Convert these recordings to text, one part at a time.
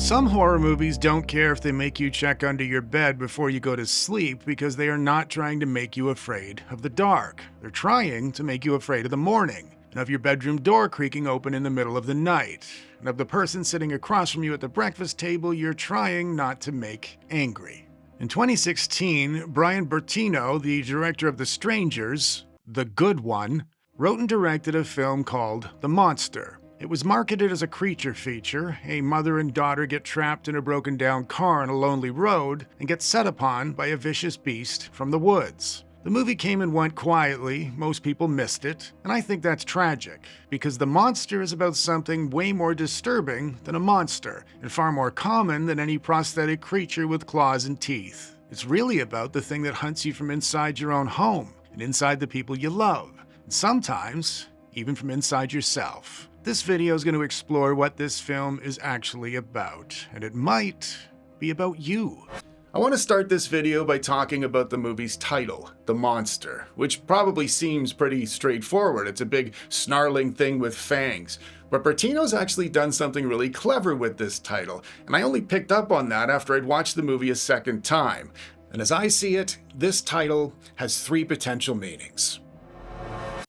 Some horror movies don't care if they make you check under your bed before you go to sleep because they are not trying to make you afraid of the dark. They're trying to make you afraid of the morning, and of your bedroom door creaking open in the middle of the night, and of the person sitting across from you at the breakfast table you're trying not to make angry. In 2016, Brian Bertino, the director of The Strangers, The Good One, wrote and directed a film called The Monster. It was marketed as a creature feature. A mother and daughter get trapped in a broken-down car on a lonely road and get set upon by a vicious beast from the woods. The movie came and went quietly, most people missed it, and I think that's tragic, because The Monster is about something way more disturbing than a monster, and far more common than any prosthetic creature with claws and teeth. It's really about the thing that hunts you from inside your own home, and inside the people you love, and sometimes even from inside yourself. This video is going to explore what this film is actually about, and it might be about you. I want to start this video by talking about the movie's title, The Monster, which probably seems pretty straightforward. It's a big snarling thing with fangs. But Bertino's actually done something really clever with this title, and I only picked up on that after I'd watched the movie a second time. And as I see it, this title has three potential meanings.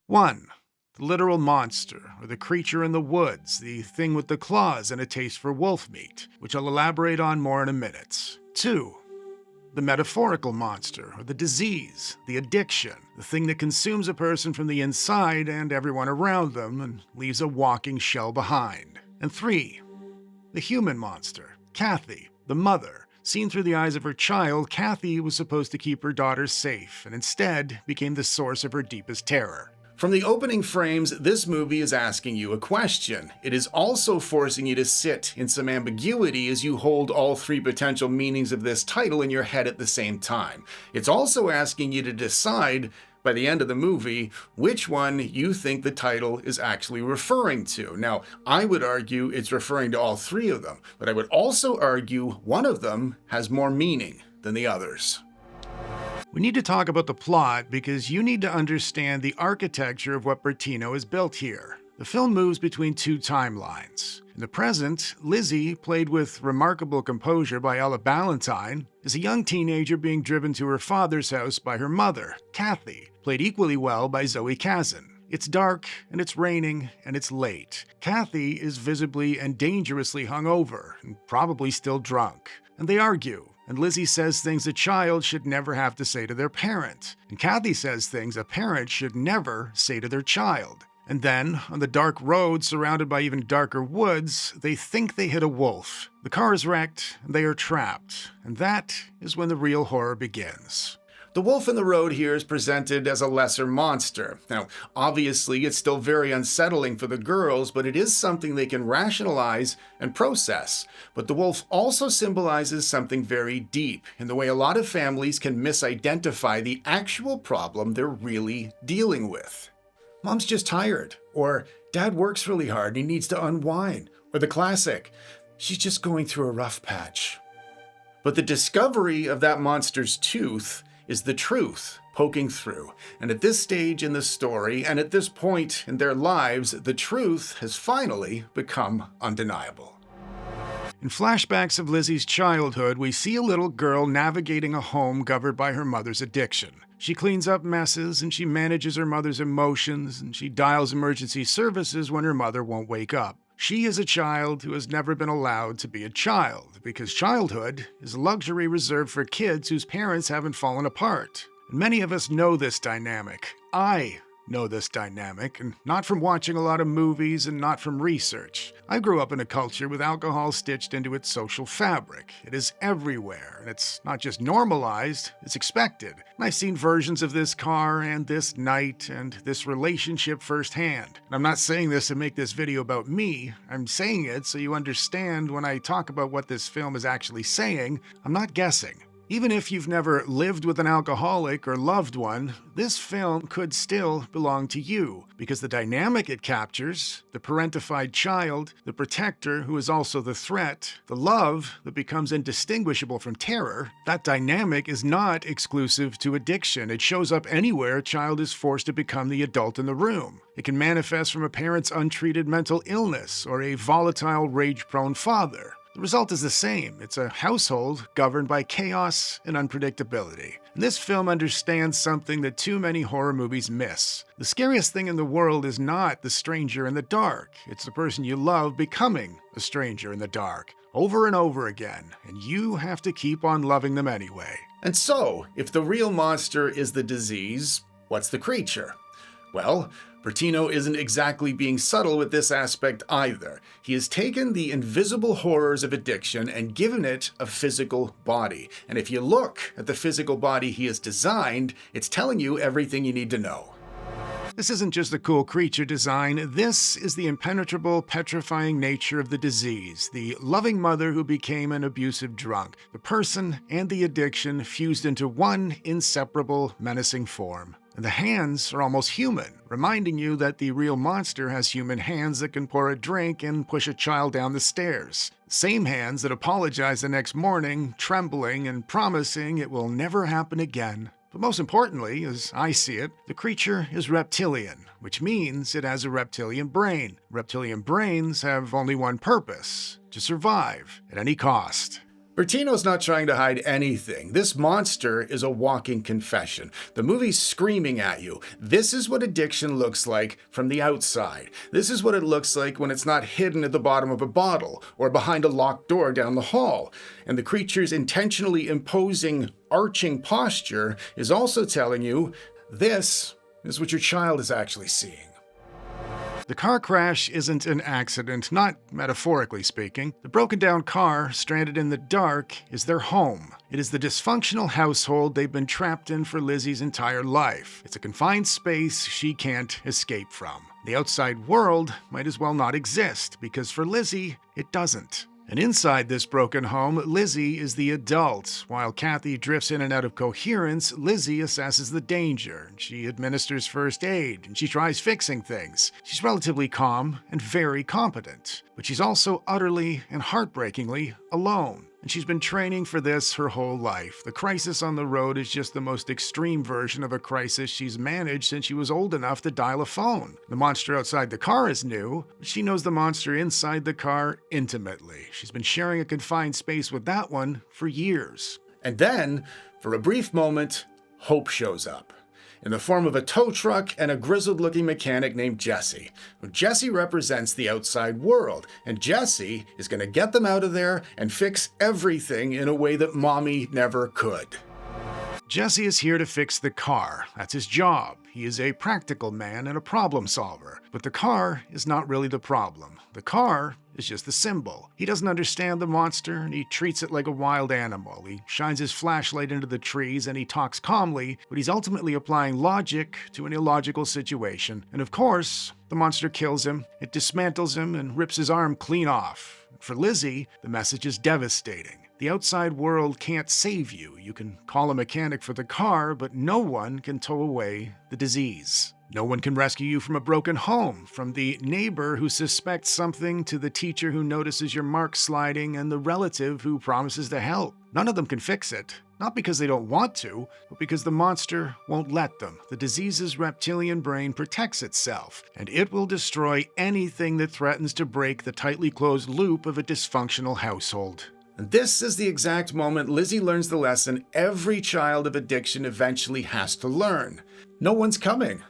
1. The literal monster, or the creature in the woods, the thing with the claws and a taste for wolf meat, which I'll elaborate on more in a minute. 2. The metaphorical monster, or the disease, the addiction, the thing that consumes a person from the inside and everyone around them and leaves a walking shell behind. And 3. The human monster, Kathy, the mother. Seen through the eyes of her child, Kathy was supposed to keep her daughter safe, and instead became the source of her deepest terror. From the opening frames, this movie is asking you a question. It is also forcing you to sit in some ambiguity as you hold all three potential meanings of this title in your head at the same time. It's also asking you to decide, by the end of the movie, which one you think the title is actually referring to. Now, I would argue it's referring to all three of them, but I would also argue one of them has more meaning than the others. We need to talk about the plot because you need to understand the architecture of what Bertino has built here. The film moves between two timelines. In the present, Lizzie, played with remarkable composure by Ella Ballantine, is a young teenager being driven to her father's house by her mother, Kathy, played equally well by Zoe Kazan. It's dark, and it's raining, and it's late. Kathy is visibly and dangerously hungover, and probably still drunk. And they argue. And Lizzie says things a child should never have to say to their parent. And Kathy says things a parent should never say to their child. And then, on the dark road surrounded by even darker woods, they think they hit a wolf. The car is wrecked, and they are trapped. And that is when the real horror begins. The wolf in the road here is presented as a lesser monster. Now, obviously, it's still very unsettling for the girls, but it is something they can rationalize and process. But the wolf also symbolizes something very deep, in the way a lot of families can misidentify the actual problem they're really dealing with. Mom's just tired, or Dad works really hard and he needs to unwind, or the classic, she's just going through a rough patch. But the discovery of that monster's tooth is the truth poking through. And at this stage in the story, and at this point in their lives, the truth has finally become undeniable. In flashbacks of Lizzie's childhood, we see a little girl navigating a home governed by her mother's addiction. She cleans up messes, and she manages her mother's emotions, and she dials emergency services when her mother won't wake up. She is a child who has never been allowed to be a child, because childhood is a luxury reserved for kids whose parents haven't fallen apart. And many of us know this dynamic. I know this dynamic, and not from watching a lot of movies and not from research. I grew up in a culture with alcohol stitched into its social fabric. It is everywhere, and it's not just normalized, it's expected. And I've seen versions of this car and this night and this relationship firsthand. And I'm not saying this to make this video about me. I'm saying it so you understand when I talk about what this film is actually saying, I'm not guessing. Even if you've never lived with an alcoholic or loved one, this film could still belong to you, because the dynamic it captures, the parentified child, the protector who is also the threat, the love that becomes indistinguishable from terror, that dynamic is not exclusive to addiction. It shows up anywhere a child is forced to become the adult in the room. It can manifest from a parent's untreated mental illness or a volatile, rage-prone father. The result is the same. It's a household governed by chaos and unpredictability. And this film understands something that too many horror movies miss. The scariest thing in the world is not the stranger in the dark. It's the person you love becoming a stranger in the dark, over and over again, and you have to keep on loving them anyway. And so, if the real monster is the disease, what's the creature? Well, Bertino isn't exactly being subtle with this aspect either. He has taken the invisible horrors of addiction and given it a physical body. And if you look at the physical body he has designed, it's telling you everything you need to know. This isn't just a cool creature design, this is the impenetrable, petrifying nature of the disease, the loving mother who became an abusive drunk, the person and the addiction fused into one inseparable, menacing form. And the hands are almost human, reminding you that the real monster has human hands that can pour a drink and push a child down the stairs. Same hands that apologize the next morning, trembling and promising it will never happen again. But most importantly, as I see it, the creature is reptilian, which means it has a reptilian brain. Reptilian brains have only one purpose: to survive at any cost. Bertino's not trying to hide anything. This monster is a walking confession. The movie's screaming at you. This is what addiction looks like from the outside. This is what it looks like when it's not hidden at the bottom of a bottle or behind a locked door down the hall. And the creature's intentionally imposing, arching posture is also telling you this is what your child is actually seeing. The car crash isn't an accident, not metaphorically speaking. The broken down car, stranded in the dark, is their home. It is the dysfunctional household they've been trapped in for Lizzie's entire life. It's a confined space she can't escape from. The outside world might as well not exist, because for Lizzie, it doesn't. And inside this broken home, Lizzie is the adult. While Kathy drifts in and out of coherence, Lizzie assesses the danger. She administers first aid, and she tries fixing things. She's relatively calm and very competent. But she's also utterly and heartbreakingly alone. And she's been training for this her whole life. The crisis on the road is just the most extreme version of a crisis she's managed since she was old enough to dial a phone. The monster outside the car is new, but she knows the monster inside the car intimately. She's been sharing a confined space with that one for years. And then, for a brief moment, hope shows up, in the form of a tow truck and a grizzled-looking mechanic named Jesse. Jesse represents the outside world, and Jesse is going to get them out of there and fix everything in a way that Mommy never could. Jesse is here to fix the car. That's his job. He is a practical man and a problem solver. But the car is not really the problem. The car is just the symbol. He doesn't understand the monster, and he treats it like a wild animal. He shines his flashlight into the trees, and he talks calmly, but he's ultimately applying logic to an illogical situation. And of course, the monster kills him, it dismantles him, and rips his arm clean off. For Lizzie, the message is devastating. The outside world can't save you. You can call a mechanic for the car, but no one can tow away the disease. No one can rescue you from a broken home, from the neighbor who suspects something to the teacher who notices your mark sliding and the relative who promises to help. None of them can fix it, not because they don't want to, but because the monster won't let them. The disease's reptilian brain protects itself, and it will destroy anything that threatens to break the tightly closed loop of a dysfunctional household. And this is the exact moment Lizzie learns the lesson every child of addiction eventually has to learn. No one's coming,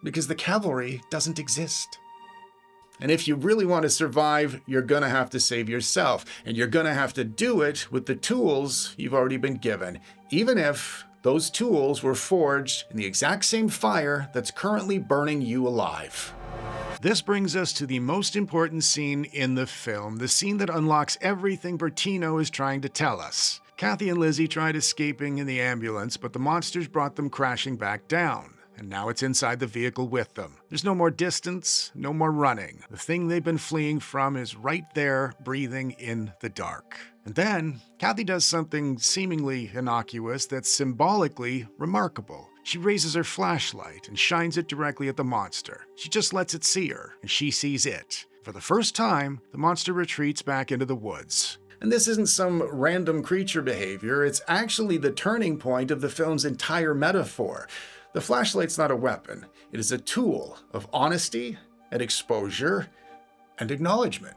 because the cavalry doesn't exist. And if you really want to survive, you're going to have to save yourself, and you're going to have to do it with the tools you've already been given, even if those tools were forged in the exact same fire that's currently burning you alive. This brings us to the most important scene in the film, the scene that unlocks everything Bertino is trying to tell us. Kathy and Lizzie tried escaping in the ambulance, but the monsters brought them crashing back down. And now it's inside the vehicle with them. There's no more distance, no more running. The thing they've been fleeing from is right there, breathing in the dark. And then, Kathy does something seemingly innocuous that's symbolically remarkable. She raises her flashlight and shines it directly at the monster. She just lets it see her, and she sees it. For the first time, the monster retreats back into the woods. And this isn't some random creature behavior, it's actually the turning point of the film's entire metaphor. The flashlight's not a weapon, it is a tool of honesty and exposure and acknowledgement.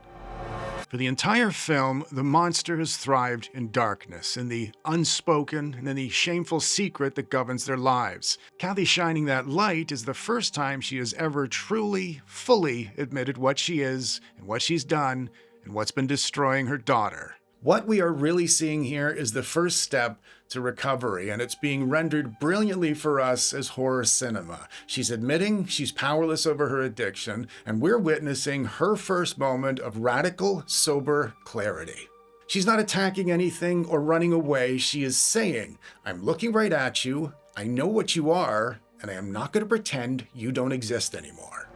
For the entire film, the monster has thrived in darkness, in the unspoken and in the shameful secret that governs their lives. Kathy shining that light is the first time she has ever truly, fully admitted what she is and what she's done and what's been destroying her daughter. What we are really seeing here is the first step to recovery, and it's being rendered brilliantly for us as horror cinema. She's admitting she's powerless over her addiction, and we're witnessing her first moment of radical, sober clarity. She's not attacking anything or running away. She is saying, I'm looking right at you, I know what you are, and I am not going to pretend you don't exist anymore.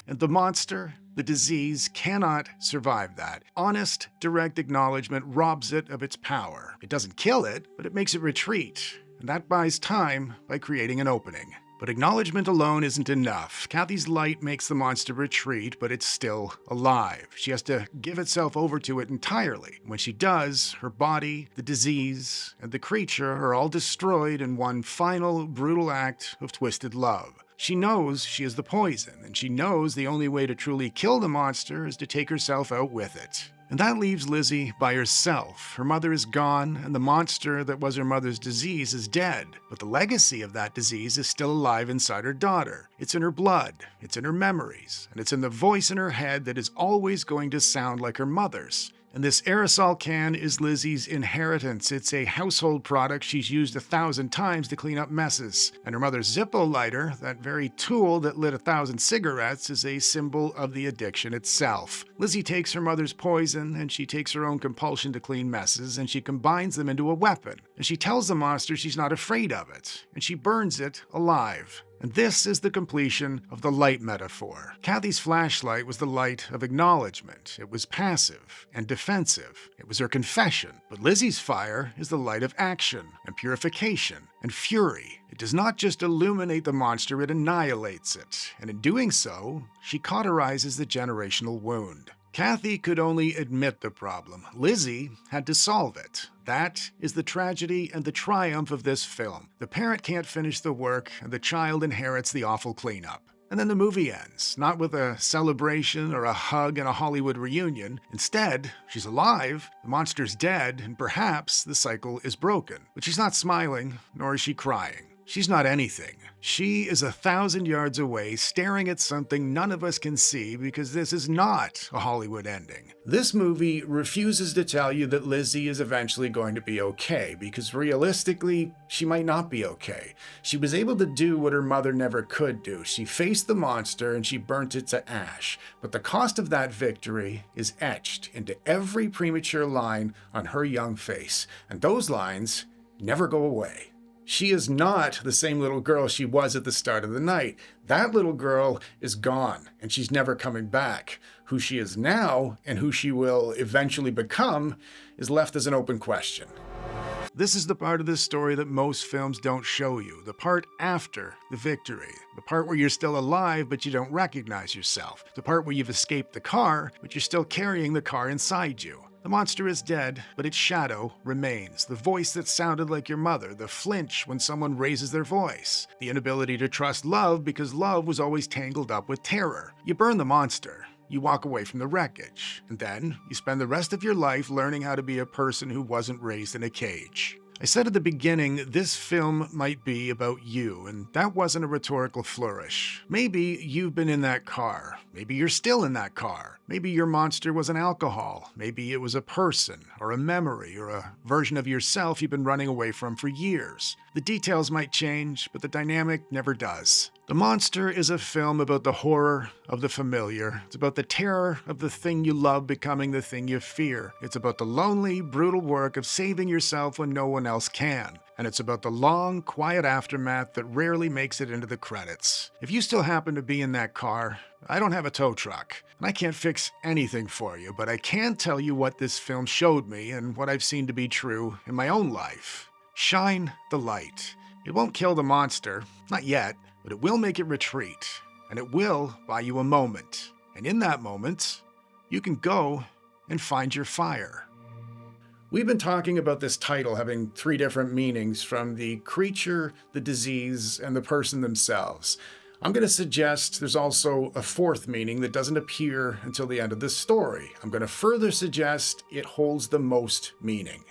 And the monster, the disease, cannot survive that. Honest, direct acknowledgement robs it of its power. It doesn't kill it, but it makes it retreat. And that buys time by creating an opening. But acknowledgement alone isn't enough. Kathy's light makes the monster retreat, but it's still alive. She has to give itself over to it entirely. When she does, her body, the disease, and the creature are all destroyed in one final, brutal act of twisted love. She knows she is the poison, and she knows the only way to truly kill the monster is to take herself out with it. And that leaves Lizzie by herself. Her mother is gone, and the monster that was her mother's disease is dead. But the legacy of that disease is still alive inside her daughter. It's in her blood, it's in her memories, and it's in the voice in her head that is always going to sound like her mother's. And this aerosol can is Lizzie's inheritance. It's a household product she's used 1,000 times to clean up messes. And her mother's Zippo lighter, that very tool that lit 1,000 cigarettes, is a symbol of the addiction itself. Lizzie takes her mother's poison, and she takes her own compulsion to clean messes, and she combines them into a weapon. And she tells the monster she's not afraid of it, and she burns it alive. And this is the completion of the light metaphor. Kathy's flashlight was the light of acknowledgement. It was passive and defensive. It was her confession. But Lizzie's fire is the light of action and purification and fury. It does not just illuminate the monster, it annihilates it. And in doing so, she cauterizes the generational wound. Kathy could only admit the problem. Lizzie had to solve it. That is the tragedy and the triumph of this film. The parent can't finish the work, and the child inherits the awful cleanup. And then the movie ends, not with a celebration or a hug and a Hollywood reunion. Instead, she's alive, the monster's dead, and perhaps the cycle is broken. But she's not smiling, nor is she crying. She's not anything. She is 1,000 yards away, staring at something none of us can see because this is not a Hollywood ending. This movie refuses to tell you that Lizzie is eventually going to be okay, because realistically, she might not be okay. She was able to do what her mother never could do. She faced the monster and she burnt it to ash. But the cost of that victory is etched into every premature line on her young face. And those lines never go away. She is not the same little girl she was at the start of the night. That little girl is gone, and she's never coming back. Who she is now, and who she will eventually become, is left as an open question. This is the part of this story that most films don't show you, the part after the victory, the part where you're still alive but you don't recognize yourself, the part where you've escaped the car but you're still carrying the car inside you. The monster is dead, but its shadow remains. The voice that sounded like your mother, the flinch when someone raises their voice, the inability to trust love because love was always tangled up with terror. You burn the monster. You walk away from the wreckage, and then you spend the rest of your life learning how to be a person who wasn't raised in a cage. I said at the beginning, this film might be about you, and that wasn't a rhetorical flourish. Maybe you've been in that car. Maybe you're still in that car. Maybe your monster was an alcohol. Maybe it was a person, or a memory, or a version of yourself you've been running away from for years. The details might change, but the dynamic never does. The Monster is a film about the horror of the familiar. It's about the terror of the thing you love becoming the thing you fear. It's about the lonely, brutal work of saving yourself when no one else can. And it's about the long, quiet aftermath that rarely makes it into the credits. If you still happen to be in that car, I don't have a tow truck, and I can't fix anything for you, but I can tell you what this film showed me and what I've seen to be true in my own life. Shine the light. It won't kill the monster, not yet, but it will make it retreat, and it will buy you a moment. And in that moment, you can go and find your fire. We've been talking about this title having 3 different meanings, from the creature, the disease, and the person themselves. I'm going to suggest there's also a fourth meaning that doesn't appear until the end of this story. I'm going to further suggest it holds the most meaning.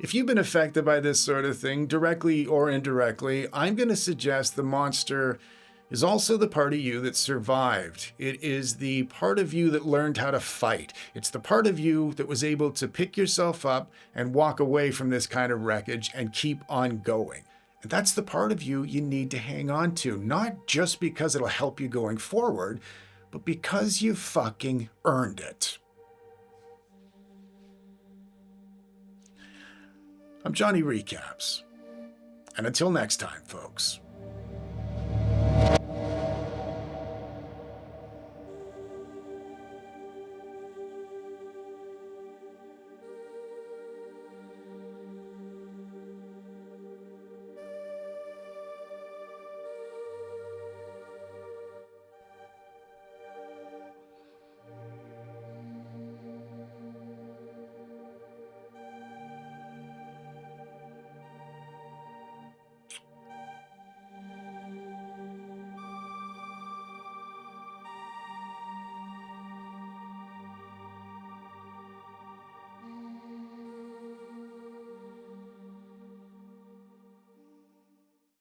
If you've been affected by this sort of thing, directly or indirectly, I'm going to suggest the monster is also the part of you that survived. It is the part of you that learned how to fight. It's the part of you that was able to pick yourself up and walk away from this kind of wreckage and keep on going. And that's the part of you you need to hang on to, not just because it'll help you going forward, but because you fucking earned it. I'm Johnny Recaps. And until next time, folks.